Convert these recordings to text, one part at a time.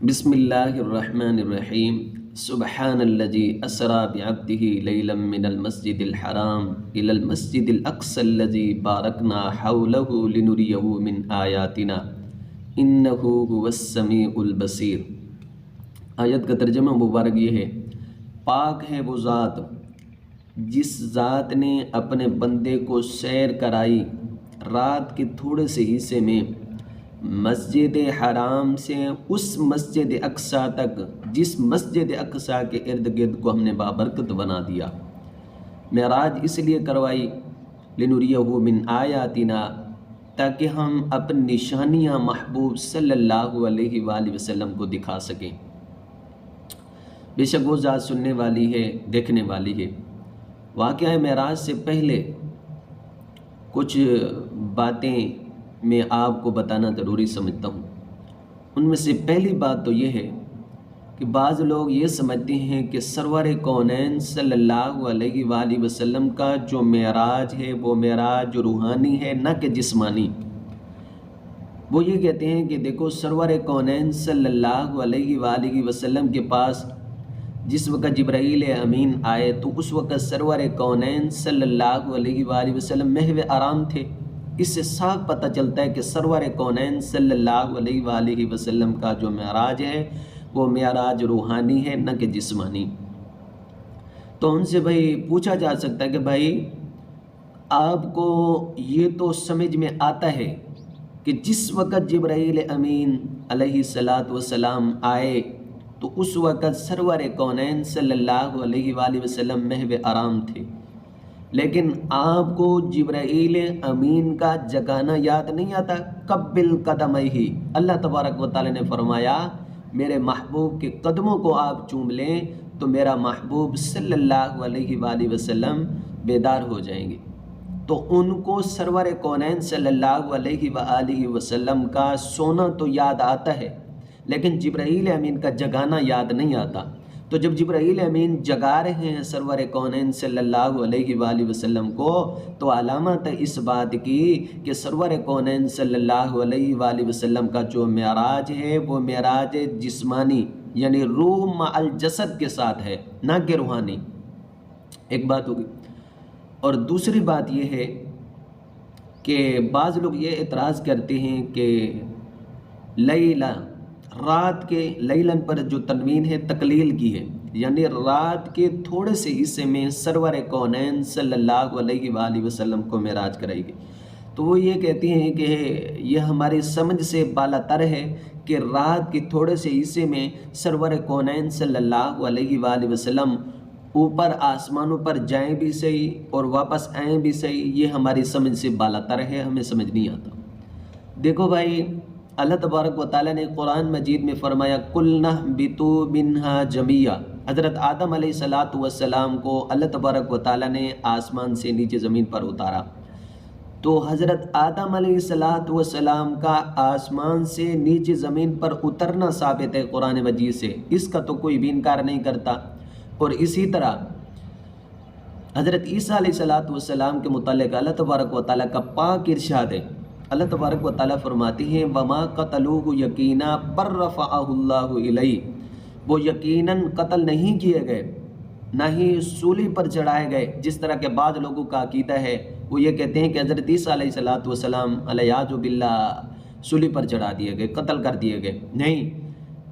بسم اللہ الرحمن الرحیم سبحان الذی اسری بعبدہ لیلا من المسجد الحرام الی المسجد الاقصی الذی بارکنا حولہ لنریہ من آیاتنا انہ هو السمیع البصیر۔ آیت کا ترجمہ مبارک یہ ہے، پاک ہے وہ ذات جس ذات نے اپنے بندے کو سیر کرائی رات کے تھوڑے سے حصے میں مسجد حرام سے اس مسجد اقصیٰ تک جس مسجد اقصیٰ کے ارد گرد کو ہم نے بابرکت بنا دیا۔ معراج اس لیے کروائی لنریہ من آیاتنا، تاکہ ہم اپنی نشانیاں محبوب صلی اللہ علیہ وآلہ وسلم کو دکھا سکیں۔ بے شک وہ ذات سننے والی ہے، دیکھنے والی ہے۔ واقعہ معراج سے پہلے کچھ باتیں میں آپ کو بتانا ضروری سمجھتا ہوں۔ ان میں سے پہلی بات تو یہ ہے کہ بعض لوگ یہ سمجھتے ہیں کہ سرور کونین صلی اللہ علیہ وآلہ وسلم کا جو معراج ہے وہ معراج روحانی ہے، نہ کہ جسمانی۔ وہ یہ کہتے ہیں کہ دیکھو سرور کونین صلی اللہ علیہ وآلہ وسلم کے پاس جس وقت جبرائیل امین آئے تو اس وقت سرور کونین صلی اللہ علیہ وآلہ وسلم محو آرام تھے۔ اس سے صاف پتہ چلتا ہے کہ سرور کونین صلی اللہ علیہ وآلہ وسلم کا جو معراج ہے وہ معراج روحانی ہے، نہ کہ جسمانی۔ تو ان سے بھائی پوچھا جا سکتا ہے کہ بھائی آپ کو یہ تو سمجھ میں آتا ہے کہ جس وقت جبرائیل امین علیہ السلام آئے تو اس وقت سرور کونین صلی اللہ علیہ وآلہ وسلم محو آرام تھے، لیکن آپ کو جبرائیل امین کا جگانا یاد نہیں آتا؟ قبل قدمہ، اللہ تبارک و تعالی نے فرمایا میرے محبوب کے قدموں کو آپ چوم لیں تو میرا محبوب صلی اللہ علیہ وآلہ وسلم بیدار ہو جائیں گے۔ تو ان کو سرور کونین صلی اللہ علیہ وآلہ وسلم کا سونا تو یاد آتا ہے، لیکن جبرائیل امین کا جگانا یاد نہیں آتا۔ تو جب جبرائیل امین جگا رہے ہیں سرور کونین صلی اللہ علیہ وآلہ وسلم کو، تو علامت اس بات کی کہ سرور کونین صلی اللہ علیہ وآلہ وسلم کا جو معراج ہے وہ معراج جسمانی، یعنی روح مع الجسد کے ساتھ ہے، نہ کہ روحانی۔ ایک بات ہوگی۔ اور دوسری بات یہ ہے کہ بعض لوگ یہ اعتراض کرتے ہیں کہ لیلا، رات کے لیلن پر جو تنوین ہے تقلیل کی ہے، یعنی رات کے تھوڑے سے حصے میں سرور کونین صلی اللہ علیہ وآلہ وسلم کو معراج کرائی گئی۔ تو وہ یہ کہتے ہیں کہ یہ ہماری سمجھ سے بالا تر ہے کہ رات کے تھوڑے سے حصے میں سرور کونین صلی اللہ علیہ وآلہ وسلم اوپر آسمانوں پر جائیں بھی صحیح اور واپس آئیں بھی صحیح، یہ ہماری سمجھ سے بالا تر ہے، ہمیں سمجھ نہیں آتا۔ دیکھو بھائی، اللہ تبارک و تعالیٰ نے قرآن مجید میں فرمایا قُلْنَا اهْبِطُوا مِنْهَا جَمِيعًا۔ حضرت آدم علیہ السلام کو اللہ تبارک و تعالیٰ نے آسمان سے نیچے زمین پر اتارا، تو حضرت آدم علیہ السلام کا آسمان سے نیچے زمین پر اترنا ثابت ہے قرآن مجید سے، اس کا تو کوئی بھی انکار نہیں کرتا۔ اور اسی طرح حضرت عیسیٰ علیہ السلام کے متعلق اللہ تبارک و تعالیٰ کا پاک ارشاد ہے۔ اللہ تبارک و تعالیٰ فرماتی ہیں وَمَا قَتَلُوهُ يَقِينًا بَلْ رَفَعَهُ اللَّهُ إِلَيْهِ، وہ یقیناً قتل نہیں کیے گئے، نہ ہی سولی پر چڑھائے گئے، جس طرح کے بعض لوگوں کا عقیدہ ہے۔ وہ یہ کہتے ہیں کہ حضرت عیسیٰ علیہ السلام علیہ باللہ سولی پر چڑھا دیے گئے، قتل کر دیے گئے۔ نہیں،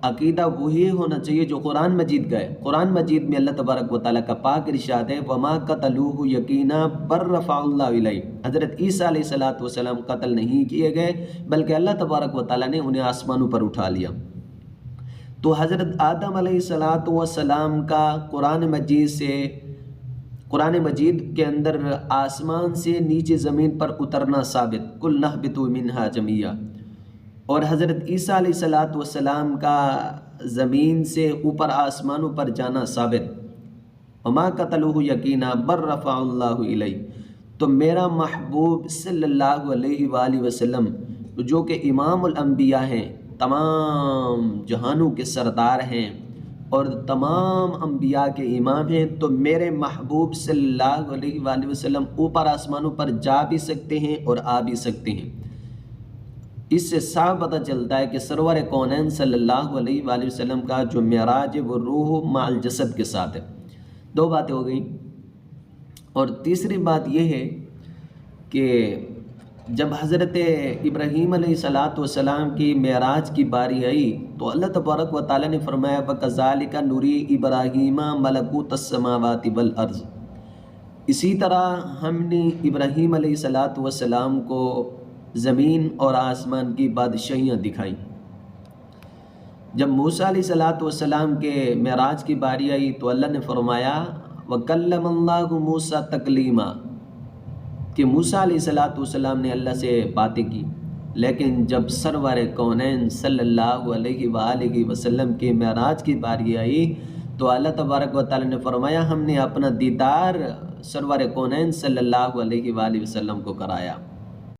عقیدہ وہی ہونا چاہیے جو قرآن مجید کا ہے۔ قرآن مجید میں اللہ تبارک و تعالیٰ کا پاک ارشاد ہے وَمَا قَتَلُوهُ يَقِينًا بَلْ رَفَعَهُ اللَّهُ إِلَيْهِ، حضرت عیسیٰ علیہ السلام قتل نہیں کیے گئے بلکہ اللہ تبارک و تعالیٰ نے انہیں آسمانوں پر اٹھا لیا۔ تو حضرت آدم علیہ السلام کا قرآن مجید کے اندر آسمان سے نیچے زمین پر اترنا ثابت، قُلْنَا اهْبِطُوا مِنْهَا جَمِيعًا۔ اور حضرت عیسیٰ علیہ السلام کا زمین سے اوپر آسمانوں پر جانا ثابت، وَمَا قَتَلُوهُ يَقِينًا بَلْ رَفَعَهُ اللَّهُ إِلَيْهِ۔ تو میرا محبوب صلی اللہ علیہ وآلہ وسلم جو کہ امام الانبیاء ہیں، تمام جہانوں کے سردار ہیں اور تمام انبیاء کے امام ہیں، تو میرے محبوب صلی اللہ علیہ وآلہ وسلم اوپر آسمانوں پر جا بھی سکتے ہیں اور آ بھی سکتے ہیں۔ اس سے صاف پتہ چلتا ہے کہ سرور کونین صلی اللہ علیہ وآلہ وسلم کا جو معراج ہے وہ روح مع الجسد کے ساتھ ہے۔ دو باتیں ہو گئیں۔ اور تیسری بات یہ ہے کہ جب حضرت ابراہیم علیہ السلام کی معراج کی باری آئی تو اللہ تبارک و تعالیٰ نے فرمایا وَكَذَلِكَ نُرِي إِبْرَاهِيمَ مَلَكُوتَ السَّمَاوَاتِ وَالْأَرْضِ، اسی طرح ہم نے ابراہیم علیہ السلام کو زمین اور آسمان کی بادشاہیاں دکھائیں۔ جب موسیٰ علیہ السلام کے معراج کی باری آئی تو اللہ نے فرمایا وَكَلَّمَ اللَّهُ مُوسَىٰ تَكْلِيمًا، کہ موسیٰ علیہ السلام نے اللہ سے باتیں کی۔ لیکن جب سرور کونین صلی اللہ علیہ وآلہ وسلم کے معراج کی باری آئی تو اللہ تبارک و تعالیٰ نے فرمایا ہم نے اپنا دیدار سرور کونین صلی اللہ علیہ وآلہ وسلم کو کرایا۔